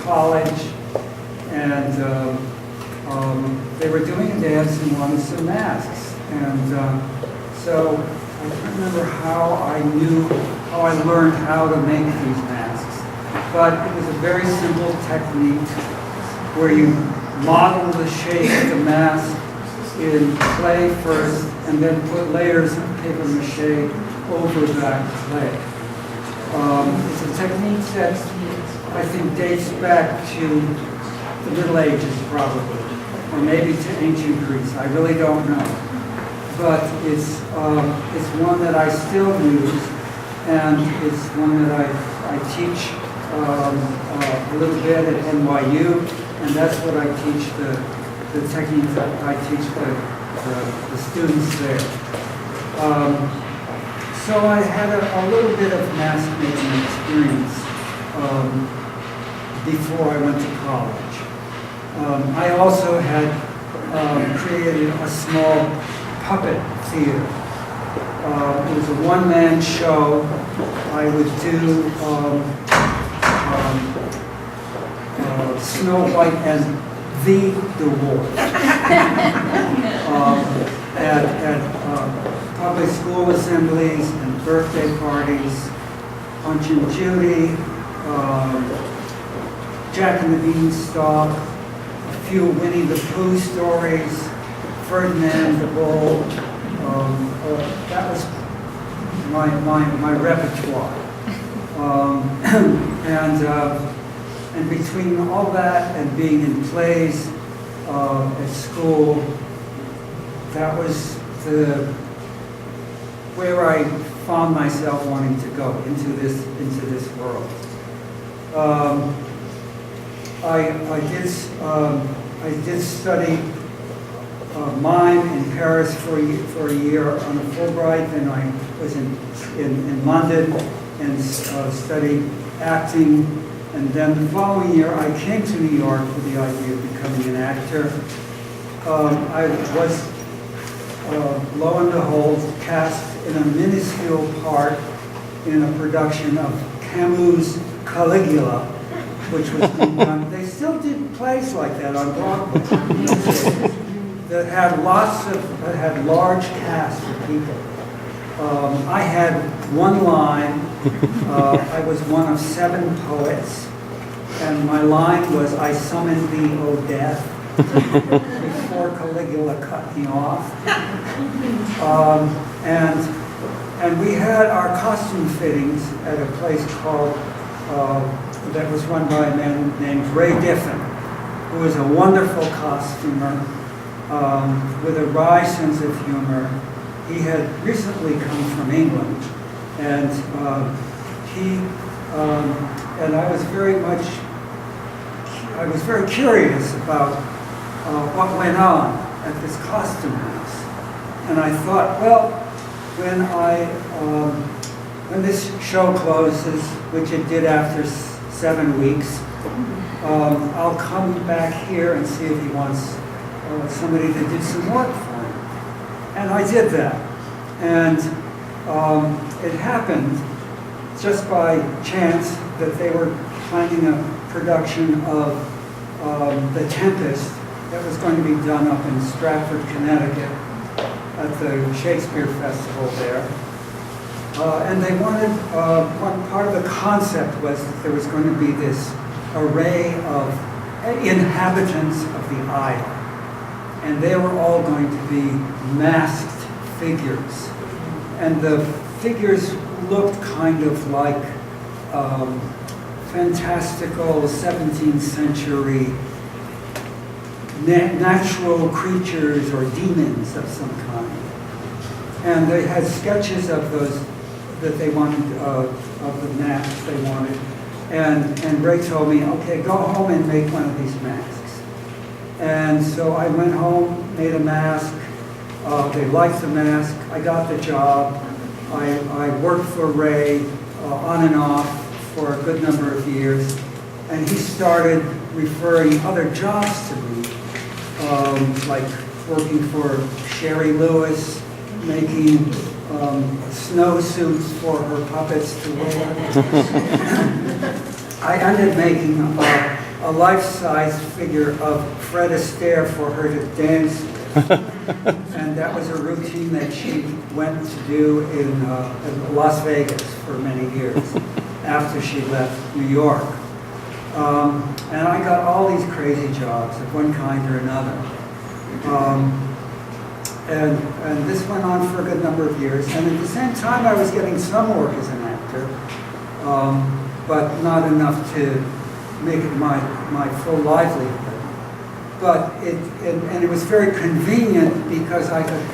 college, and they were doing a dance and wanted some masks. And so I can't remember how I learned how to make these masks. But it was a very simple technique where you model the shape of the mask in clay first, and then put layers of paper mache over that clay. It's a technique that I think dates back to the Middle Ages, probably, or maybe to ancient Greece. I really don't know. But it's one that I still use, and it's one that I teach a little bit at NYU, and that's what I teach the techniques that I teach the students there. So I had a little bit of mask making experience before I went to college. I also had created a small puppet theater. It was a one-man show. I would do Snow White and the Dwarf at public school assemblies and birthday parties, Punch and Judy, Jack and the Beanstalk, a few Winnie the Pooh stories, Ferdinand the Bull. That was my repertoire. And between all that and being in plays at school, that was where I found myself wanting to go into this world. I did study mime in Paris for a year on a Fulbright, and I was in London and studied acting. And then the following year, I came to New York with the idea of becoming an actor. I was, lo and behold, cast in a minuscule part in a production of Camus' Caligula, which was being done. They still did plays like that on Broadway that had large casts of people. I had one line. I was one of 7 poets, and my line was, "I summoned thee, O death," before Caligula cut me off. And we had our costume fittings at a place called, that was run by a man named Ray Diffin, who was a wonderful costumer with a wry sense of humor. He had recently come from England, and I was very curious about what went on at this costume house. And I thought, well, when this show closes, which it did after 7 weeks, I'll come back here and see if he wants somebody to do some work for him. And I did that. And it happened just by chance that they were planning a production of The Tempest that was going to be done up in Stratford, Connecticut at the Shakespeare Festival there. And they wanted, one part of the concept was that there was going to be this array of inhabitants of the isle. And they were all going to be masked figures. And the figures looked kind of like fantastical 17th century natural creatures or demons of some kind. And they had sketches of those that they wanted, of the masks they wanted. And Ray told me, okay, go home and make one of these masks. And so I went home, made a mask. They liked the mask. I got the job. I worked for Ray on and off for a good number of years. And he started referring other jobs to me, like working for Sherry Lewis, making snowsuits for her puppets to wear. I ended making a a life-size figure of Fred Astaire for her to dance with. And that was a routine that she went to do in Las Vegas for many years after she left New York. And I got all these crazy jobs of one kind or another. And this went on for a good number of years. And at the same time, I was getting some work as an actor, but not enough to make it my full livelihood. But it was very convenient because I could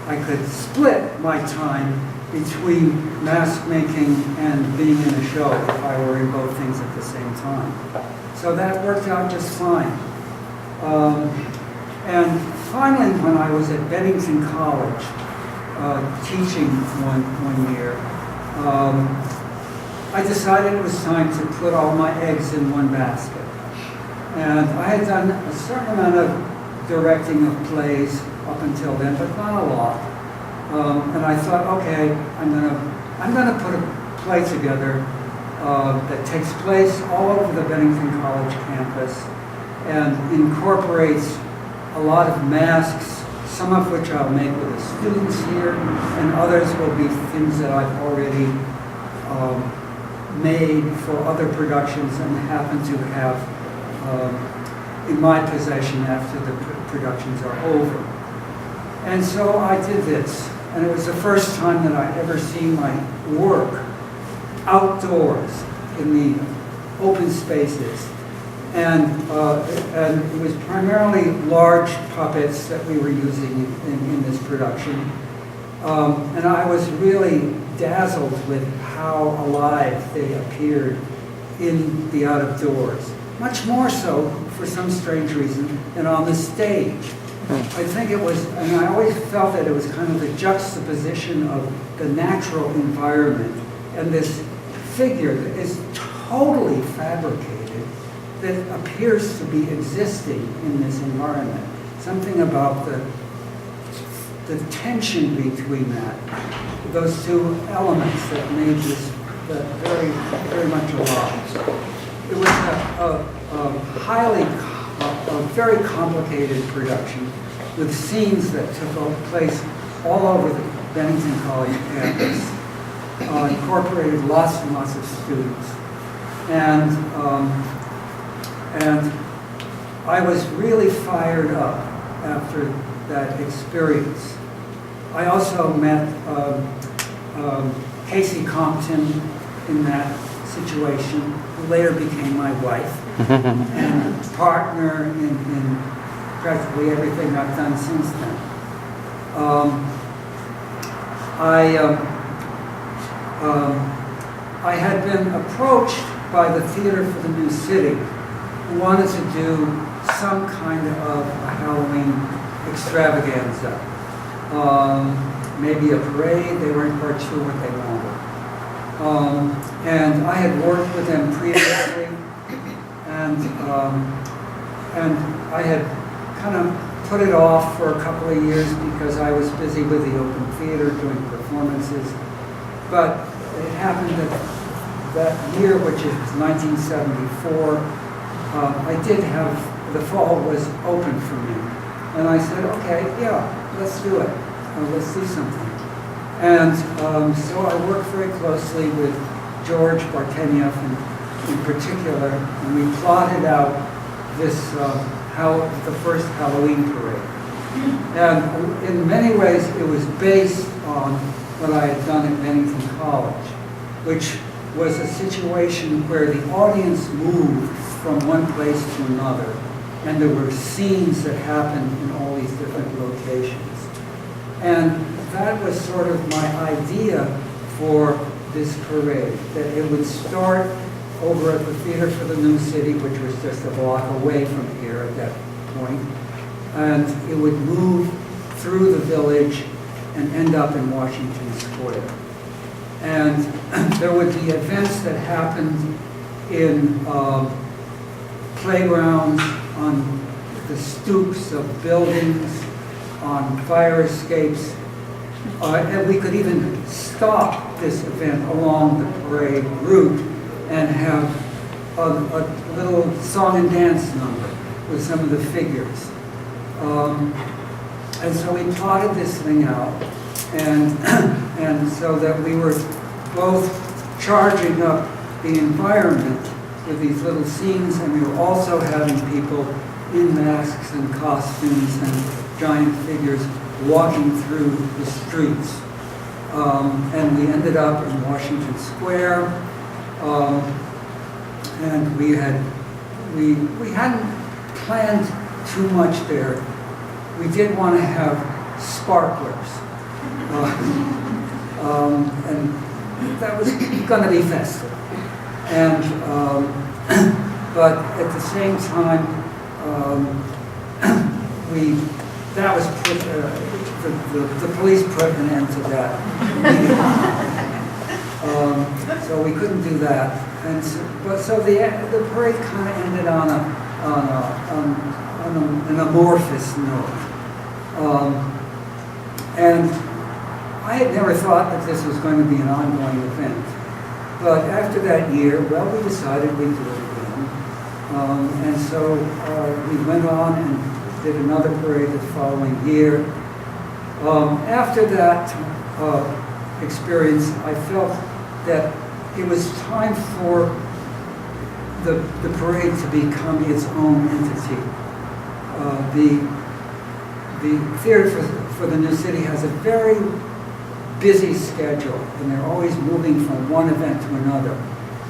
I could split my time between mask making and being in a show if I were in both things at the same time. So that worked out just fine. And finally, when I was at Bennington College, teaching one year, I decided it was time to put all my eggs in one basket. And I had done a certain amount of directing of plays up until then, but not a lot. And I thought, okay, I'm gonna put a play together that takes place all over the Bennington College campus and incorporates a lot of masks, some of which I'll make with the students here, and others will be things that I've already made for other productions and happen to have in my possession after the productions are over. And so I did this, and it was the first time that I'd ever seen my work outdoors in the open spaces. And it was primarily large puppets that we were using in this production. And I was really dazzled with how alive they appeared in the out of doors. Much more so, for some strange reason, than on the stage. I think it was, and I always felt that it was kind of the juxtaposition of the natural environment and this figure that is totally fabricated that appears to be existing in this environment. Something about the tension between those two elements that made this very, very much alive. It was a very complicated production with scenes that took place all over the Bennington College campus, incorporated lots and lots of students. And I was really fired up after that experience. I also met Casey Compton in that situation, who later became my wife and partner in practically everything I've done since then. I had been approached by the Theater for the New City, who wanted to do some kind of a Halloween extravaganza. Maybe a parade, they weren't quite sure what they wanted. And I had worked with them previously, and I had kind of put it off for a couple of years because I was busy with the Open Theater doing performances. But it happened that year, which is 1974, I did have, the fall was open for me. And I said, okay, yeah, let's do it. Let's do something. And so I worked very closely with George Bartenieff in particular, and we plotted out this, the first Halloween parade. And in many ways, it was based on what I had done at Bennington College, which was a situation where the audience moved from one place to another, and there were scenes that happened in all these different locations. And that was sort of my idea for this parade, that it would start over at the Theater for the New City, which was just a block away from here at that point, and it would move through the village and end up in Washington Square. And there would be events that happened in playgrounds, on the stoops of buildings, on fire escapes, and we could even stop this event along the parade route and have a little song and dance number with some of the figures. And so we plotted this thing out, and so that we were both charging up the environment with these little scenes, and we were also having people in masks and costumes and giant figures walking through the streets. And we ended up in Washington Square, and we hadn't planned too much there. We did want to have sparklers, and that was going to be festive. And but at the same time, the police put an end to that. So we couldn't do that. And so the parade kind of ended on an amorphous note. And I had never thought that this was going to be an ongoing event. But after that year, well, we decided we'd do it again. And so we went on and did another parade the following year. After that experience, I felt that it was time for the parade to become its own entity. The Theater for the New City has a very busy schedule, and they're always moving from one event to another.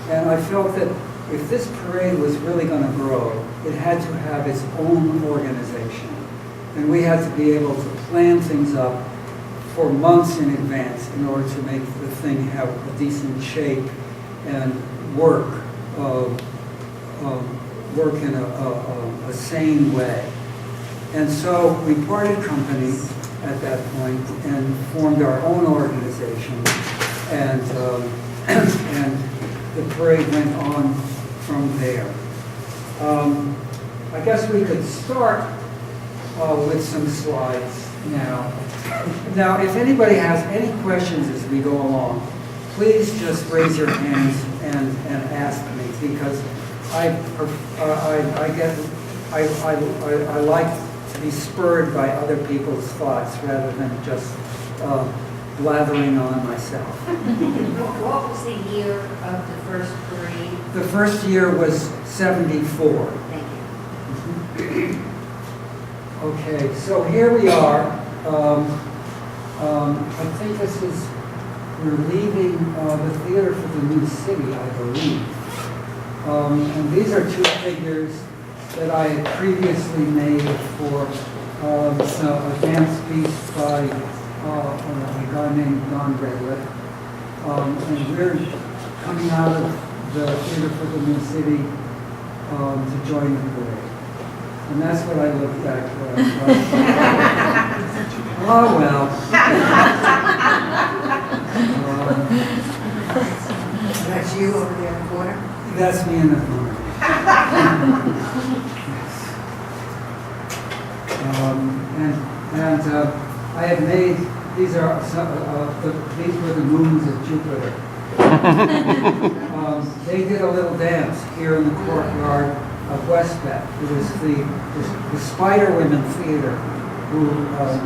And I felt that if this parade was really going to grow, it had to have its own organization. And we had to be able to plan things up for months in advance in order to make the thing have a decent shape and work in a sane way. And so we parted company at that point and formed our own organization, and the parade went on from there. I guess we could start with some slides now. Now, if anybody has any questions as we go along, please just raise your hands and ask me, because I like to be spurred by other people's thoughts rather than just blathering on myself. What was the year of the first parade? The first year was 74. Thank you. Okay, so here we are. I think this is, we're leaving the Theater for the New City, I believe. And these are two figures that I had previously made for a dance piece by a guy named Don Redlet. And we're coming out of the Theater for the New City to join the parade. And that's what I look back like. Oh, well. That's you over there in the corner? That's me in the corner. I had made, these were the moons of Jupiter. They did a little dance here in the courtyard of Westbeth. It was the Spider Women Theater who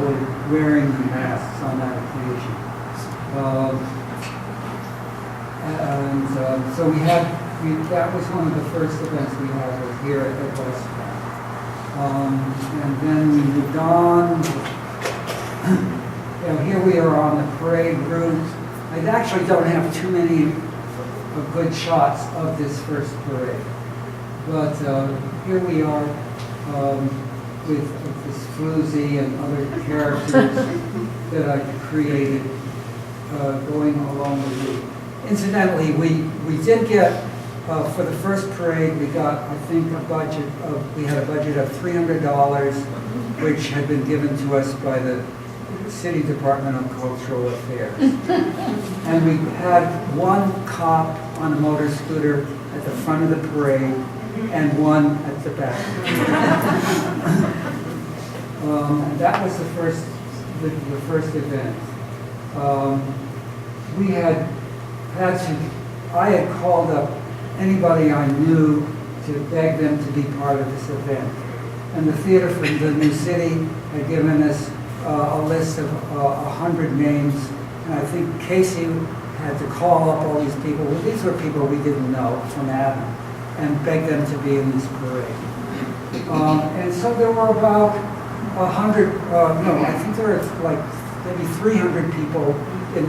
were wearing the masks on that occasion. So that was one of the first events we had, was here at Westbeth. And then we moved on. Here we are on the parade route. I actually don't have too many good shots of this first parade. But here we are with this Floozy and other characters that I created going along the route. Incidentally, we did get, for the first parade, we got, I think, we had a budget of $300, which had been given to us by the City Department of Cultural Affairs. And we had one cop on a motor scooter at the front of the parade and one at the back. And that was the first event. I had called up anybody I knew to beg them to be part of this event. And the theater for the New City had given us a list of 100 names, and I think Casey had to call up all these people. Well, these were people we didn't know from Adam, and beg them to be in this parade. And so there were about 100, no, I think there were like maybe 300 people in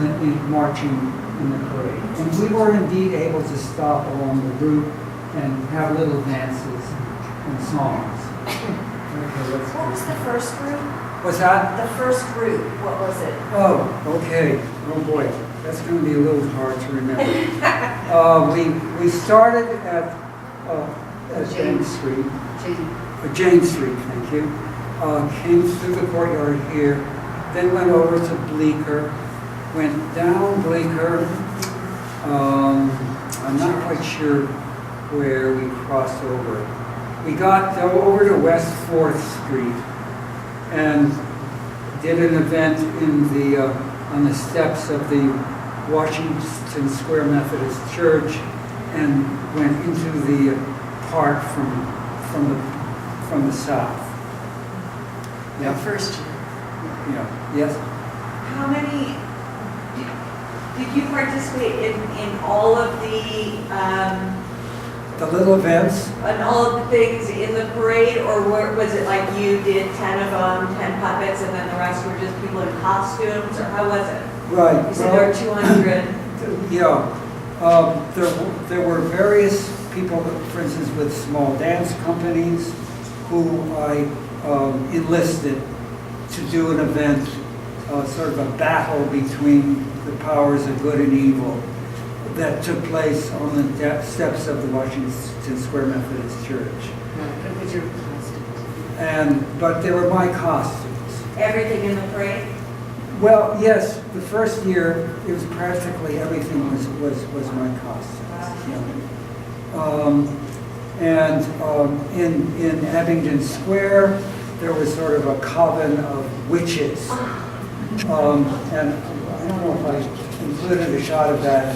marching in the parade. And we were indeed able to stop along the route and have little dances and songs. Okay, What was the first group? what's that? The first group, what was it? Oh, okay. Oh boy, that's going to be a little hard to remember. We started at James Street. Jane Street, thank you. Came through the courtyard here, then went over to Bleecker, went down Bleecker. I'm not quite sure where we crossed over. We got over to West 4th Street and did an event in on the steps of the Washington Square Methodist Church and went into the park from the south. The first year. Yeah. Yes. How many, did you participate in all of The little events. in all of the things in the parade, or was it like you did 10 of them, 10 puppets, and then the rest were just people in costumes, or how was it? Right. You said there were 200. Yeah. There were various people, for instance, with small dance companies, who I enlisted to do an event, sort of a battle between the powers of good and evil, that took place on the steps of the Washington Square Methodist Church. What was your costume? But they were my costumes. Everything in the parade? Well, yes, the first year, it was practically everything was my costumes. Yeah. In Abingdon Square, there was sort of a coven of witches. And I don't know if I included a shot of that.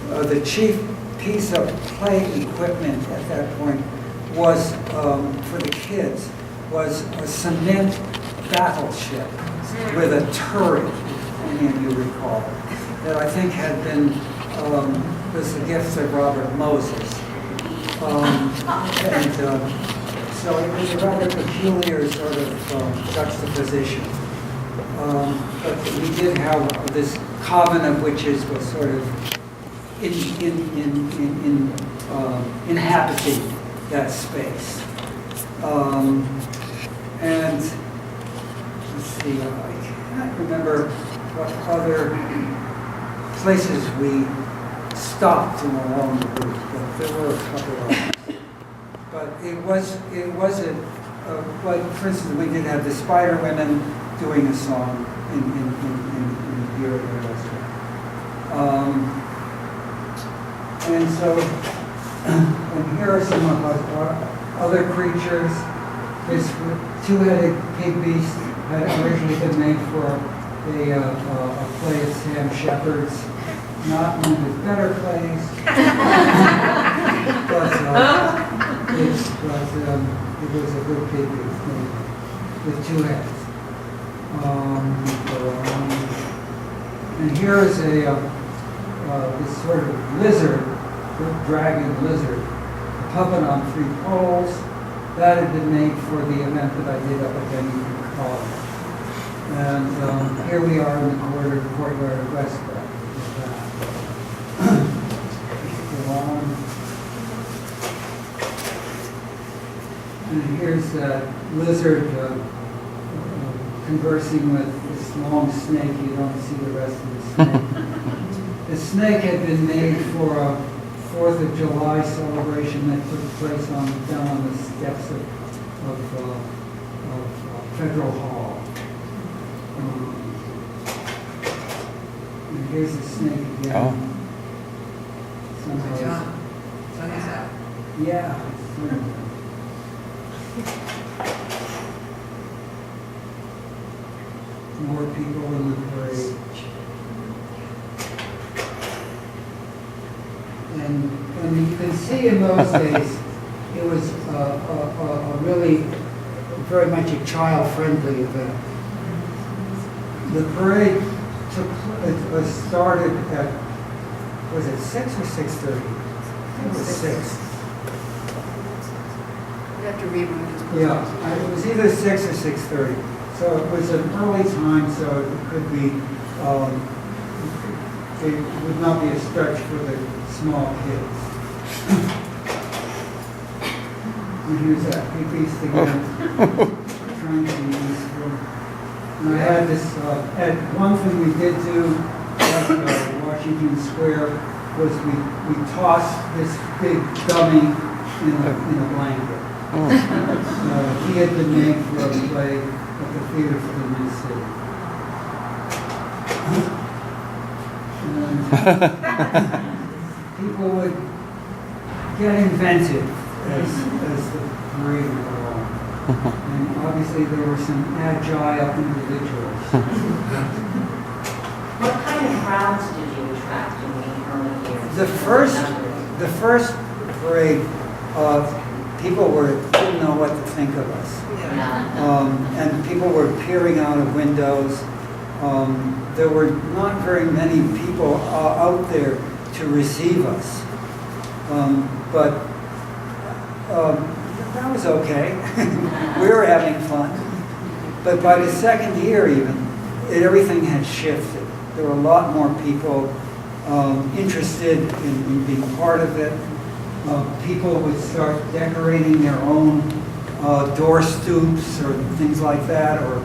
The chief piece of play equipment at that point was, for the kids, was a cement battleship with a turret, if any of you recall, that I think had been, was the gift of Robert Moses. So it was a rather peculiar sort of juxtaposition. But we did have this coven of witches was sort of inhabiting that space. And let's see, I can't remember what other places we stopped along the route, but there were a couple of them. But it was like, for instance, we did have the Spider Women doing a song in the beer restaurant. And so, and here are some of our other creatures. This two-headed pig beast had originally been made for a play of Sam Shepard's, not one of his better plays, but it was a good pig beast with two heads. And here is this sort of lizard, dragon lizard, a puppet on 3 poles. That had been made for the event that I did up at Bennington College. And here we are in the courtyard of West Bay. Go on. And here's that lizard conversing with this long snake. You don't see the rest of the snake. The snake had been made for a 4th of July celebration that took place down on the steps of Federal Hall. And here's the snake again. Oh. Somehow yeah. More people in the parade. And you can see in those days, it was a really very much a child-friendly event. The parade started at, was it 6 or 6:30? I think it was 6. You have to read one. Yeah, it was either 6 or 6:30. So it was an early time, so it could be, it would not be a stretch for the small kids. And here's that big beast again, trying to be useful. And I had this, and one thing we did do at Washington Square was we tossed this big dummy in a blanket. He had been made for a play at the Theater for the New City. And people would get inventive as the parade went along. And obviously there were some agile individuals. What kind of crowds did you attract in the early years? The first parade, people didn't know what to think of us. And people were peering out of windows. There were not very many people out there to receive us. But that was okay. We were having fun. But by the second year even, everything had shifted. There were a lot more people interested in being part of it. People would start decorating their own door stoops or things like that, or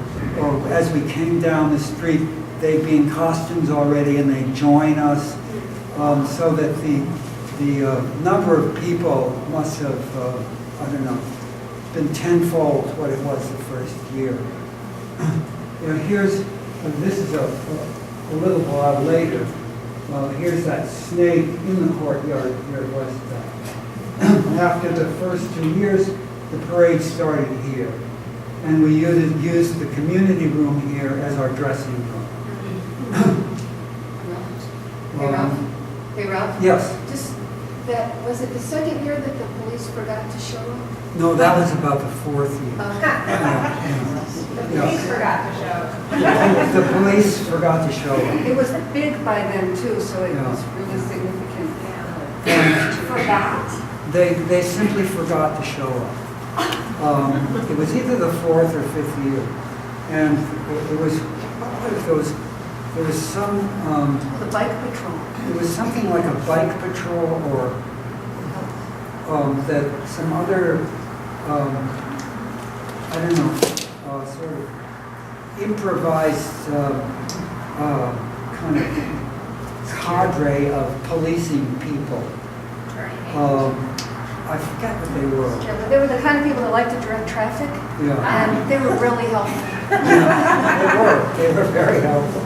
as we came down the street, they'd be in costumes already and they'd join us, so that the number of people must have, I don't know, been tenfold what it was the first year. This is a little while later. Here's that snake in the courtyard. Here it was. After the first 2 years, the parade started here. And we used the community room here as our dressing room. Hey, Ralph? Yes. Just that, was it the second year that the police forgot to show up? No, that was about the fourth year. The police forgot to show. The police forgot to show up. It was big by then too, so it was really significant. Forgot. They simply forgot to show up. It was either the fourth or fifth year, and there was some. The bike patrol. It was something like a bike patrol, or that some other, I don't know, sort of improvised kind of cadre of policing people. I forget what they were. Yeah, but they were the kind of people that like to direct traffic, Yeah. and they were really helpful. Yeah, they were very helpful.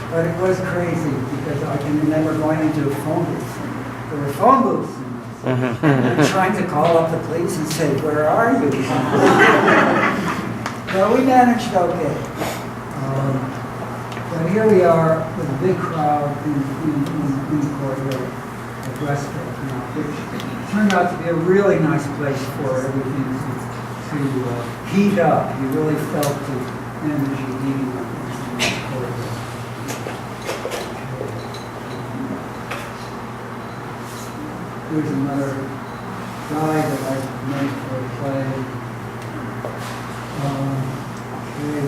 But it was crazy because I can remember going into a phone booth. There were phone booths and trying to call up the police and say, "Where are you?" Well, we managed okay. But here we are with a big crowd in the courtyard of Westbrook now, which turned out to be a really nice place for everything to heat up. You really felt the energy heating up in the corridor. Here's another guy that I made for a play. Okay.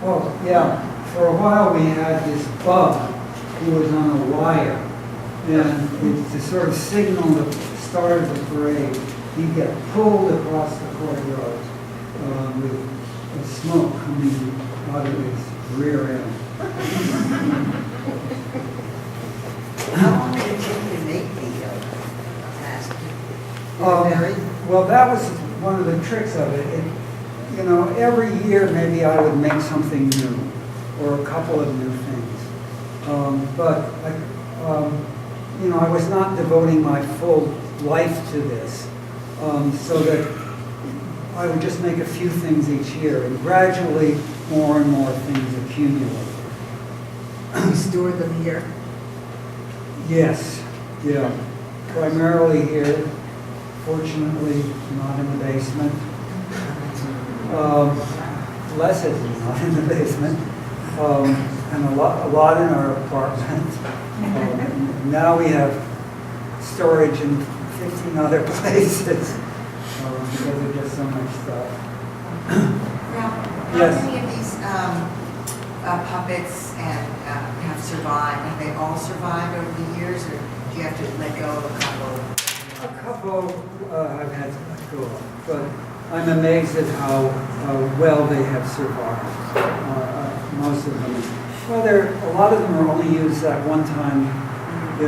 Oh, yeah. For a while we had this bug who was on a wire. And to sort of signal the start of the parade, he'd get pulled across the courtyard with smoke coming out of his rear end. How long did it take you to make the task? Well, that was one of the tricks of it. Every year maybe I would make something new, or a couple of new things. But I was not devoting my full life to this, so that I would just make a few things each year, and gradually more and more things accumulate. You stored them here? Yes, yeah. Primarily here, fortunately, not in the basement. Blessedly not in the basement. And a lot in our apartment. Now we have storage in 15 other places because of just so much stuff. Now, Yes. how many of these puppets have survived? Have they all survived over the years, or do you have to let go of a couple? A couple I've had to let go of, but I'm amazed at how well they have survived. Most of them. Well, a lot of them are only used at one time, a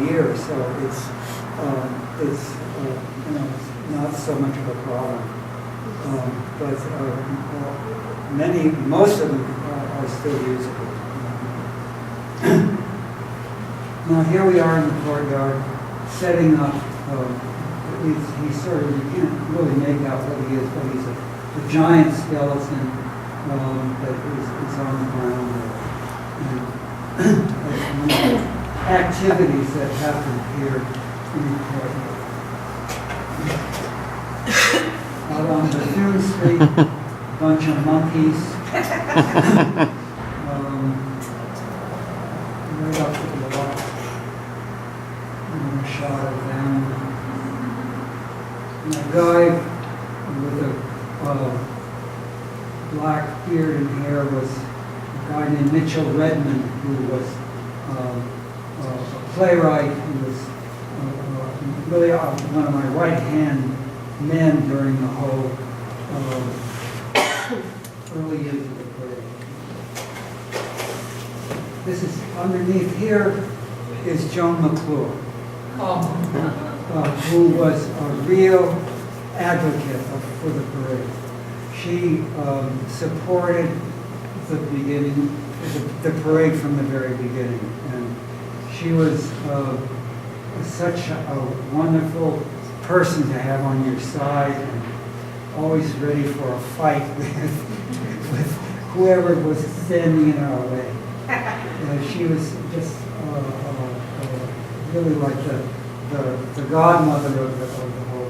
year, so it's not so much of a problem. But most of them are still usable. Now here we are in the courtyard, setting up. He's sort of, you can't really make out what he is, but he's a giant skeleton that is on the ground there. And activities that happen here in the courtyard. Out on Bethune Street, bunch of monkeys. Right up to the left. Another shot of them. And a guy with a black beard and hair was a guy named Mitchell Redmond, who was a playwright. He was really one of my right-hand men during the whole early years of the parade. This is underneath here is Joan McClure, who was a real advocate for the parade. She supported the beginning, the parade from the very beginning, and she was such a wonderful person to have on your side, and always ready for a fight with whoever was standing in our way. She was just really like the godmother of the whole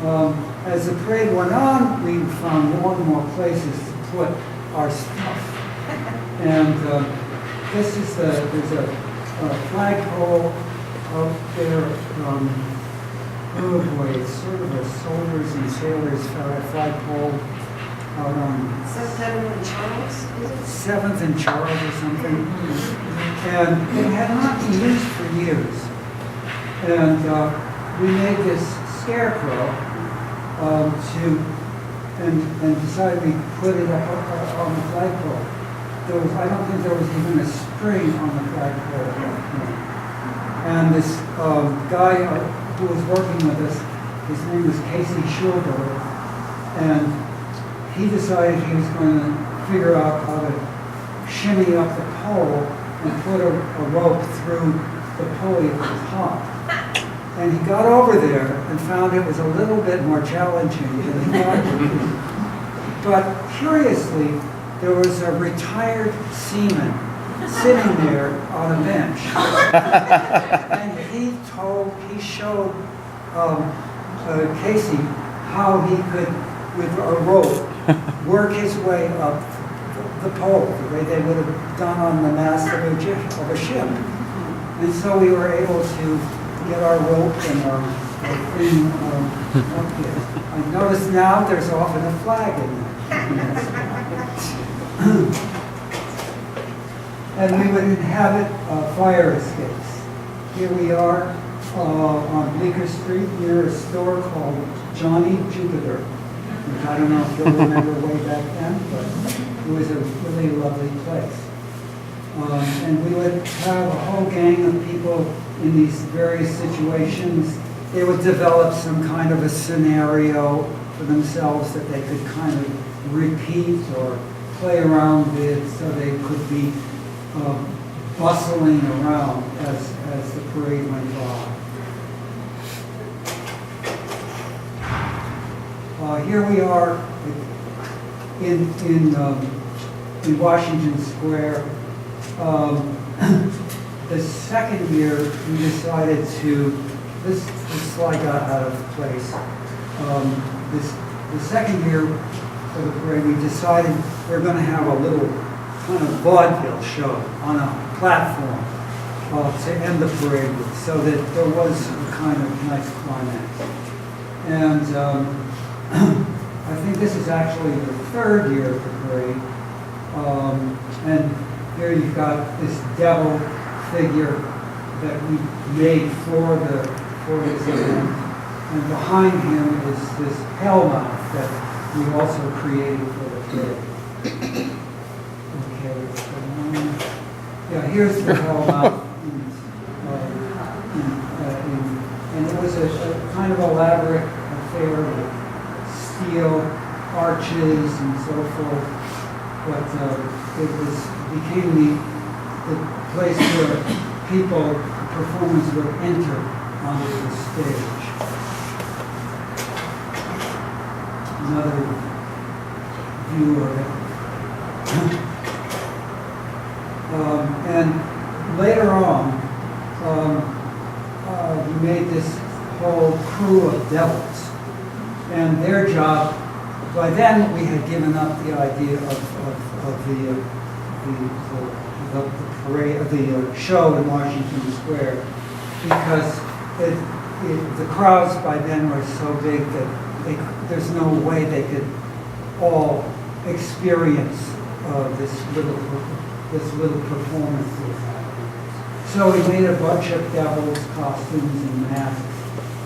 parade. As the parade went on, we found more and more places to put our stuff. And there's a flagpole out there. It's sort of a soldiers and sailors flagpole out on 7th and Charles, is it? 7th and Charles or something. And it had not been used for years. And we made this scarecrow and decided we'd put it up on the flagpole. I don't think there was even a string on the flagpole at that point. And this guy who was working with us, his name was Casey Schulberg, and he decided he was going to figure out how to shimmy up the pole and put a rope through the pulley at the top. And he got over there and found it was a little bit more challenging than he thought it would be. But curiously, there was a retired seaman sitting there on a bench. And he showed Casey how he could, with a rope, work his way up the pole, the way they would have done on the mast of a ship. And so we were able to get our rope and our thing up there. I notice now there's often a flag in that spot. And we would inhabit fire escapes. Here we are on Bleecker Street near a store called Johnny Jupiter, which I don't know if you'll remember way back then, but it was a really lovely place. And we would have a whole gang of people in these various situations. They would develop some kind of a scenario for themselves that they could kind of repeat or play around with, so they could be bustling around as the parade went by. Here we are in Washington Square, the second year, we decided to, this slide got out of place. The second year for the parade, we decided we're going to have a little kind of vaudeville show on a platform to end the parade with, so that there was a kind of nice climax. And I think this is actually the third year of the parade. And here you've got this devil figure that we made for this event. And behind him is this hellmouth that we also created for the parade. Okay. Yeah, here's the hellmouth. And it was a kind of elaborate affair with steel arches and so forth. But it became the place where people, performers would enter onto the stage. Another view of it. And later on, we made this whole crew of devils. And their job, by then we had given up the idea of the parade, of the show in Washington Square, because the crowds by then were so big that there's no way they could all experience this little performance. So we made a bunch of devils, costumes, and masks,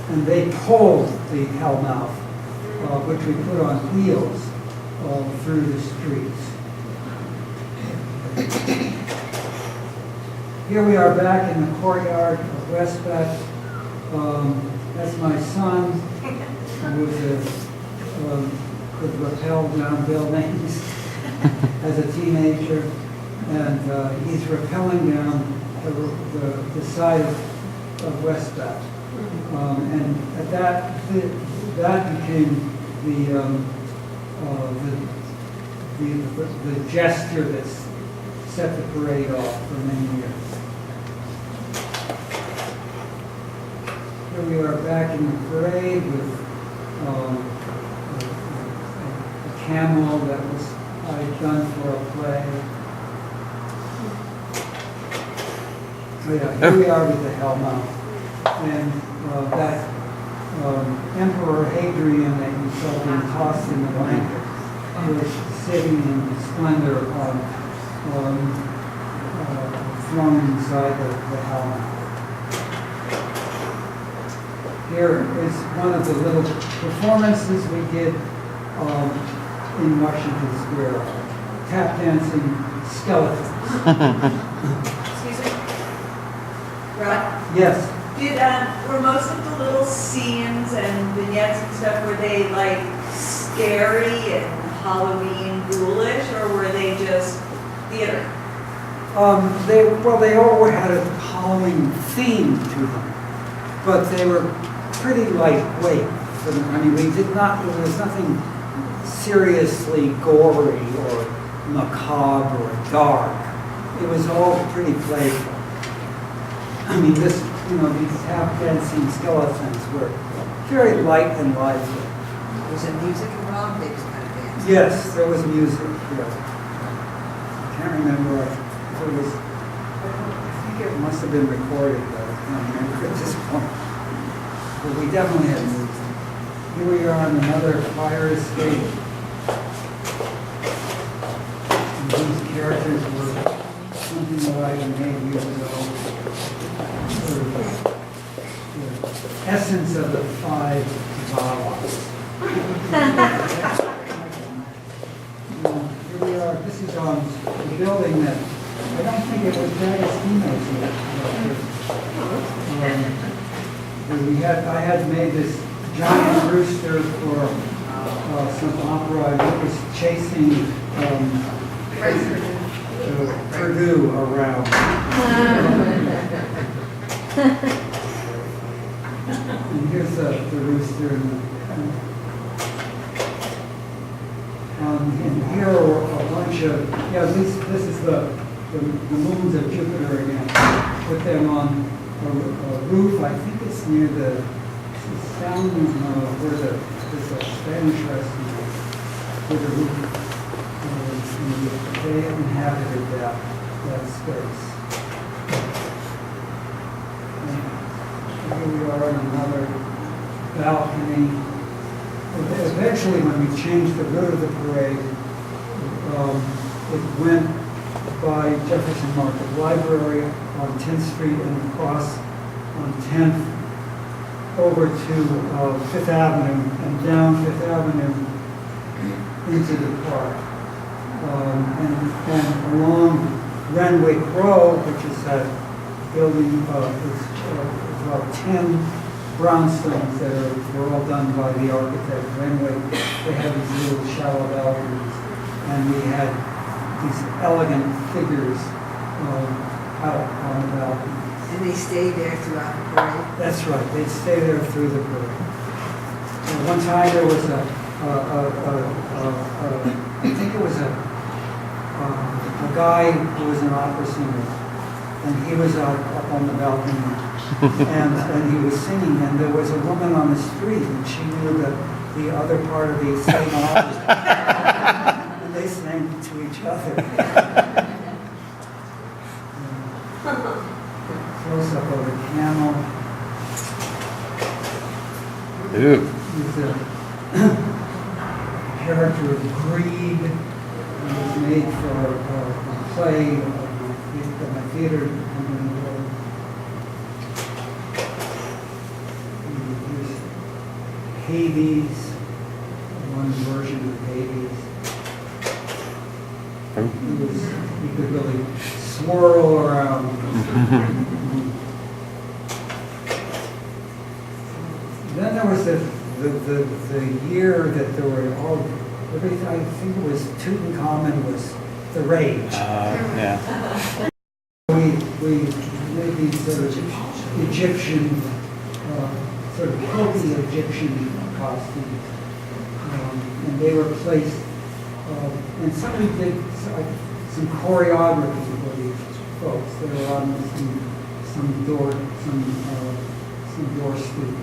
and they pulled the hellmouth, which we put on wheels through the streets. Here we are back in the courtyard of Westbeth. That's my son, who could rappel down buildings as a teenager, and he's rappelling down the side of Westbeth. And at that became the gesture that set the parade off for many years. Here we are back in the parade with a camel that I had done for a play. Oh yeah, here we are with the hellmouth. And that Emperor Hadrian that you saw being tossed in the blanket was sitting in splendor on throne inside the helmet. Here is one of the little performances we did in Washington Square, tap dancing skeletons. Excuse me? Rod? Yes. Were most of the little scenes and vignettes and stuff, were they like scary and Halloween ghoulish, or were they just theater? They all had a Halloween theme to them, but they were pretty lightweight. I mean, there was nothing seriously gory or macabre or dark. It was all pretty playful. I mean, these tap dancing skeletons were very light and lively. Was there music involved? They just kind of danced? Yes, there was music. Yeah. I can't remember if it was. I think it must have been recorded, but I can't remember at this point. But we definitely had music. Here we are on another fire escape. And these characters were something that I had made years ago. Sort of the essence of the 5 Valas. Here we are. This is on the building that I don't think it was D'Agostino's yet. I had made this giant rooster for some opera. I was chasing Purdue around. And here's the rooster. And here are a bunch of, this is the the moons of Jupiter again, put them on a roof, I think it's near the sound, where there's a Spanish restaurant, with a roof. They inhabited that space. And here we are on another balcony. Eventually, when we changed the route of the parade, it went by Jefferson Market Library on 10th Street and across on 10th over to Fifth Avenue and down Fifth Avenue into the park. And along Renwick Road, which is that building, it's about 10 brownstones that were all done by the architect Renwick. They had these little shallow balconies, and we had these elegant figures out on the balcony. And they stayed there throughout the parade? That's right, they'd stay there through the parade. One time there was I think it was a guy who was an opera singer, and he was out up on the balcony, and he was singing, and there was a woman on the street, and she knew the other part of the same opera, and they sang to each other. Close up of a camel. Ew. He's a character of greed. It was made for a play that my theater company wrote. Here's Hades, one version of Hades. He could really swirl around. Then there was the year that there were all, everything, I think it was Tutankhamun was the rage. Yeah. We made these sort of Egyptian, sort of quilty Egyptian costumes. And they were placed, and somebody did some choreography for these folks. They were on some door stoop.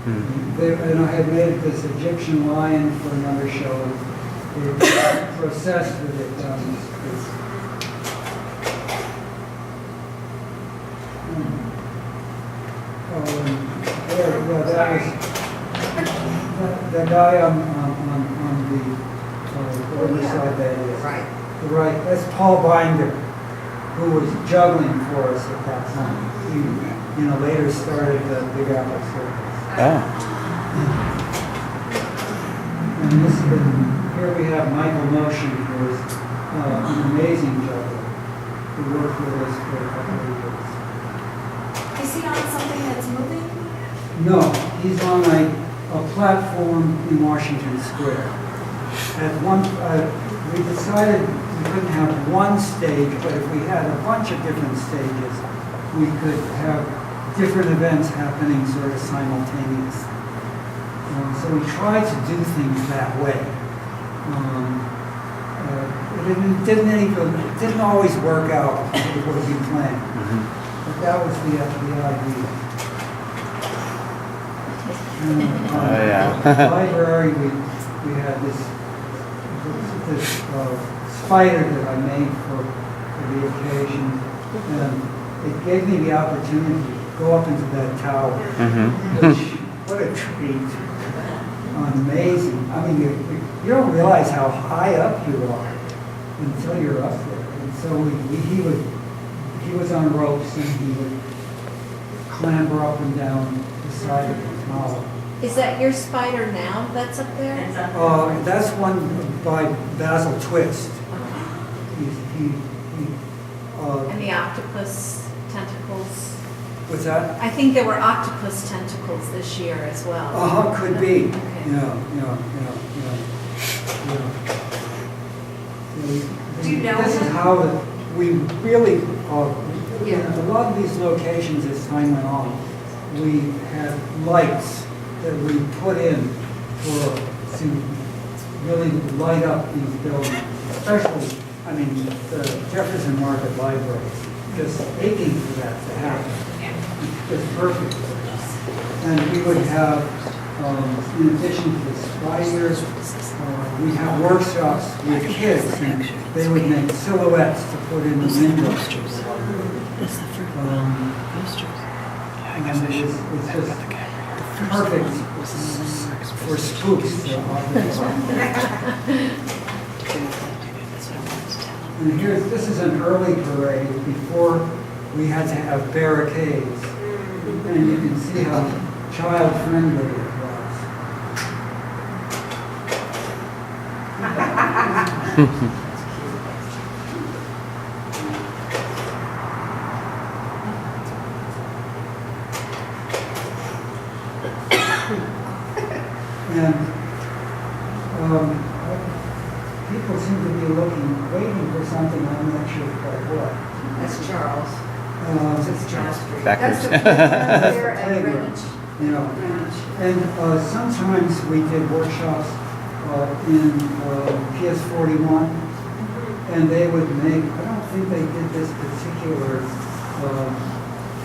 And I had made this Egyptian lion for another show. They were processed with it down the street. That was the guy on the other side. That is Right. right. That's Paul Binder, who was juggling for us at that time. He, later started the Big Apple Circus. Oh. And here we have Michael Motion, who is an amazing juggler, who worked with us for a couple of years. Is he on something that's moving? No, he's on a platform in Washington Square. At one, we decided we couldn't have one stage, but if we had a bunch of different stages, we could have different events happening sort of simultaneously. So we tried to do things that way. It didn't always work out what we planned, but that was the idea. Yeah. Library, we had this spider that I made for the occasion, and it gave me the opportunity to go up into that tower. Which, what a treat! Amazing. I mean, you don't realize how high up you are until you're up there. And so he was on ropes, and he would clamber up and down the side of the tower. Is that your spider now that's up there? That's one by Basil Twist. And the octopus tentacles? What's that? I think there were octopus tentacles this year as well. Could be. Okay. Yeah. Do you know This is him? how we really, a lot of these locations as time went on, we had lights that we put in to really light up these buildings, especially I mean, the Jefferson Market Library is just aching for that to happen. It's perfect for that. And we would have, in addition to the spiders, we have workshops with kids, and they would make silhouettes to put in the windows. And it's just perfect for spooks to operate. And this is an early parade before we had to have barricades. And you can see how child-friendly it was. And people seem to be waiting for something. I'm not sure quite what. That's Charles. It's Charles Street. Backwards. That's the playground there at Playground. Greenwich. You know, and sometimes we did workshops in PS 41, and they would make, I don't think they did this particular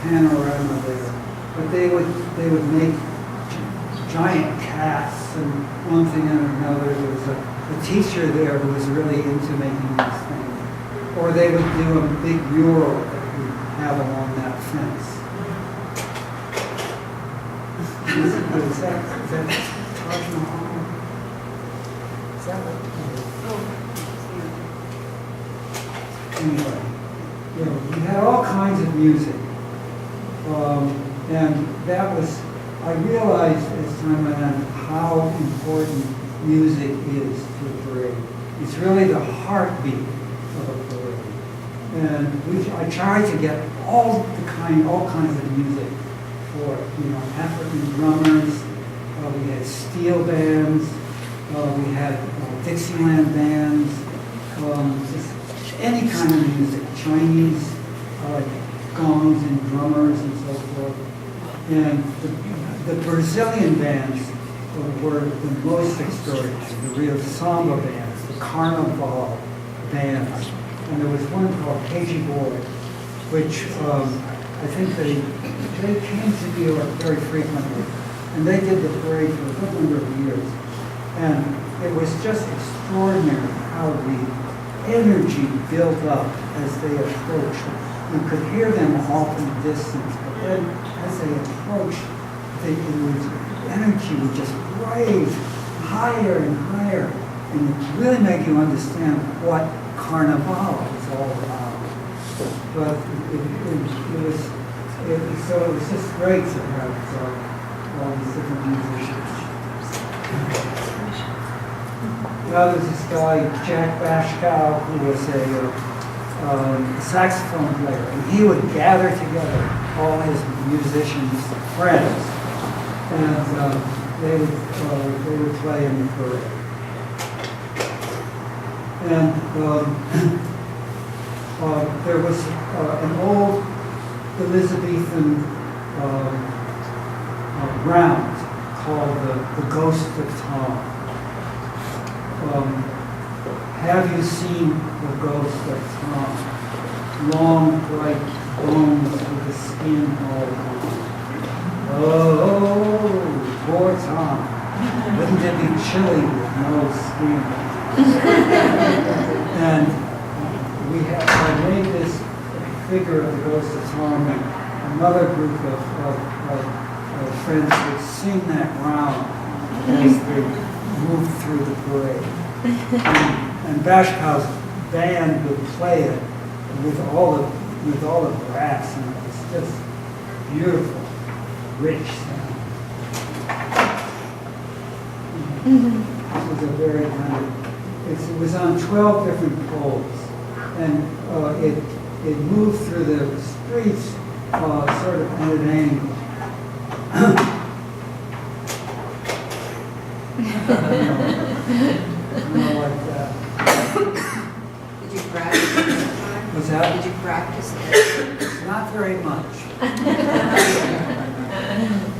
panorama there, but they would make giant casts and one thing and another. There was a teacher there who was really into making these things. Or they would do a big mural that we have along that fence. Is that Taj Mahal? Is that what? Anyway, you know, we had all kinds of music. And that was, I realized as time went on how important music is to a parade. It's really the heartbeat of a parade. And I tried to get all kinds of music for, you know, African drummers. We had steel bands. We had Dixieland bands. Just any kind of music, Chinese gongs and drummers and so forth. And the Brazilian bands were the most extraordinary, the real samba bands, the carnival bands. And there was one called Cagey Boy, which I think they came to New York very frequently. And they did the parade for a good number of years. And it was just extraordinary how the energy built up as they approached. You could hear them off in the distance, but then as they approached, the energy would just rise higher and higher, and it really made you understand what Carnival is all about. But it was just great to have all these different musicians. Now there's this guy, Jack Bashkow, who was a saxophone player, and he would gather together all his musicians friends, and they would play in the parade. And there was an old Elizabethan round called the Ghost of Tom. Have you seen the Ghost of Tom? Long, bright bones with the skin all on. Oh, poor Tom. Wouldn't it be chilly with no skin? And I made this figure of the Ghost of Tom, and another group of friends would sing that round as they moved through the parade. And Bashkow's band would play it with all the brass, and it was just beautiful, rich sound. This was a very kind of, it was on 12 different poles, and it moved through the streets sort of at an angle. Like that. Did you practice this time? What's that? Did you practice this? Not very much.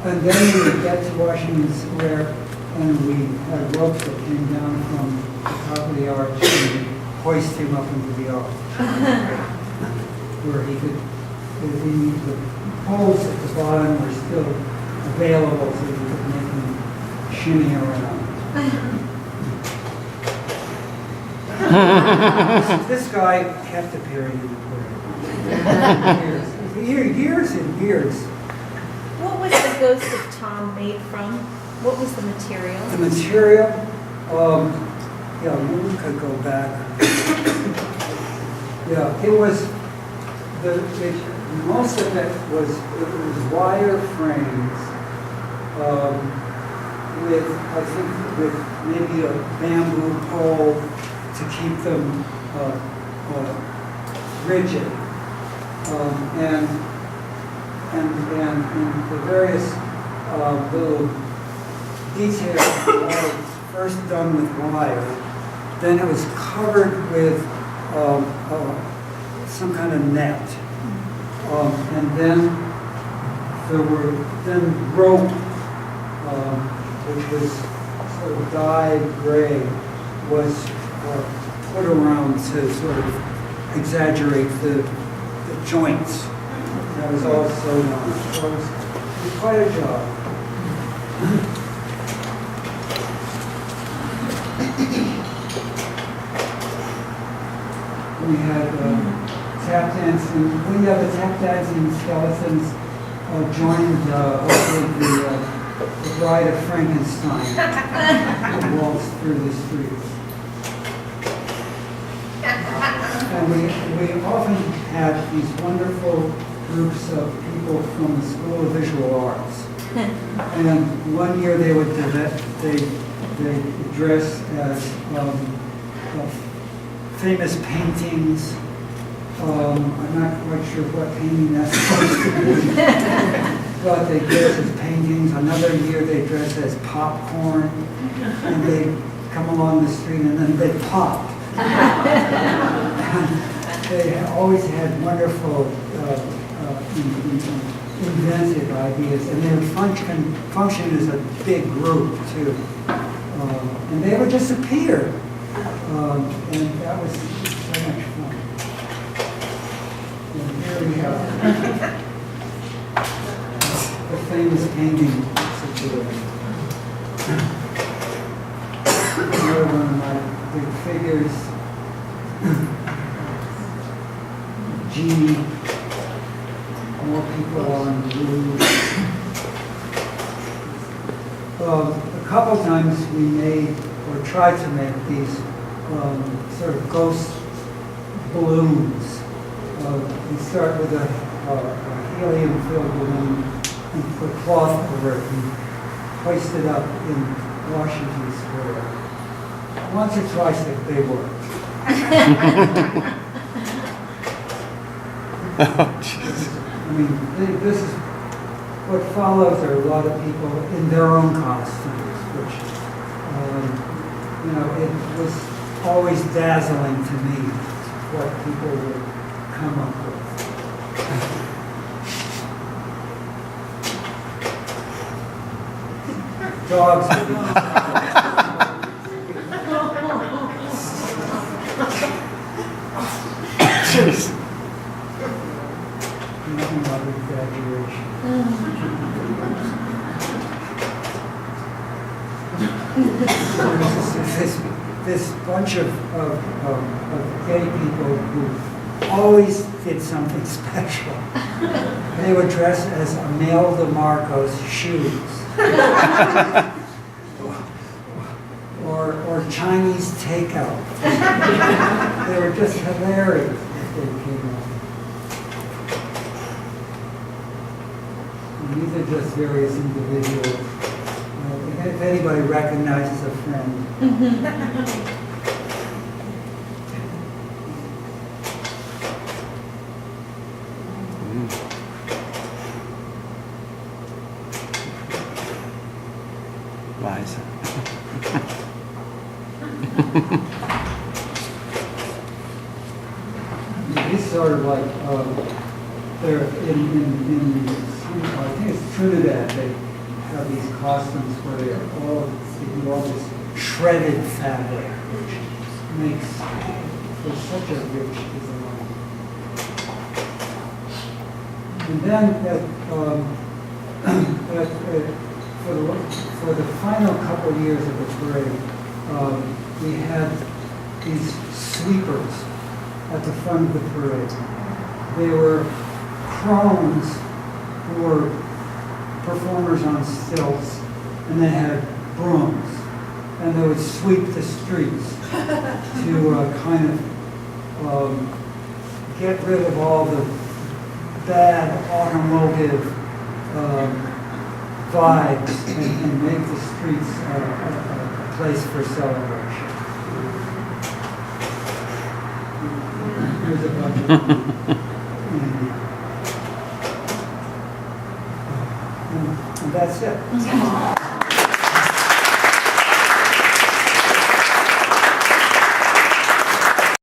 And then we would get to Washington Square, and we had ropes that came down from the top of the arch, and we hoist him up into the ark. Where he could, the poles at the bottom were still available so you could make him shimmy around. This guy kept appearing in the play. Years and years. What was the ghost of Tom made from? What was the material? The material, yeah, we could go back. Yeah, it was, most of it was wire frames with, I think, with maybe a bamboo pole to keep them rigid. And the various little details were first done with wire. Then it was covered with some kind of net. And then there were rope, which was sort of dyed gray, was put around to sort of exaggerate the joints. That was all sewn on. So it was quite a job. We had tap dancing. We have the tap dancing skeletons joined over the Bride of Frankenstein that walks through the streets. And we often had these wonderful groups of people from the School of Visual Arts. And one year they would dress as famous paintings. I'm not quite sure what painting that's supposed to be. But they dress as paintings. Another year they dress as popcorn. And they come along the street and then they pop. They always had wonderful inventive ideas, and they would function as a big group too. And they would just appear, and that was so much fun. And here we have the famous painting situation. Another one of my big figures. Genie, more people on blue. A couple times we made, or tried to make these sort of ghost balloons. We start with a helium-filled balloon and put cloth over it and hoist it up in Washington Square. Once or twice they worked. Oh, jeez. I mean, this is what follows are a lot of people in their own costumes, which, it was always dazzling to me what people would come up with. Dogs would be Jeez. nothing but exaggeration. This bunch of gay people who always did something special. They would dress as Imelda Marcos' shoes. Or Chinese takeout. They were just hilarious if they came up. And these are just various individuals. If anybody recognizes a friend. Liza. It's sort of like they're in I think it's Trinidad. They have these costumes where they do all this shredded fabric, which makes was such a rich design. And then for the final couple years of the parade, we had these sweepers at the front of the parade. They were crones who were performers on stilts, and they had brooms, and they would sweep the streets to kind of get rid of all the bad automotive vibes and make the streets a place for celebration. Here's a bunch of and that's it.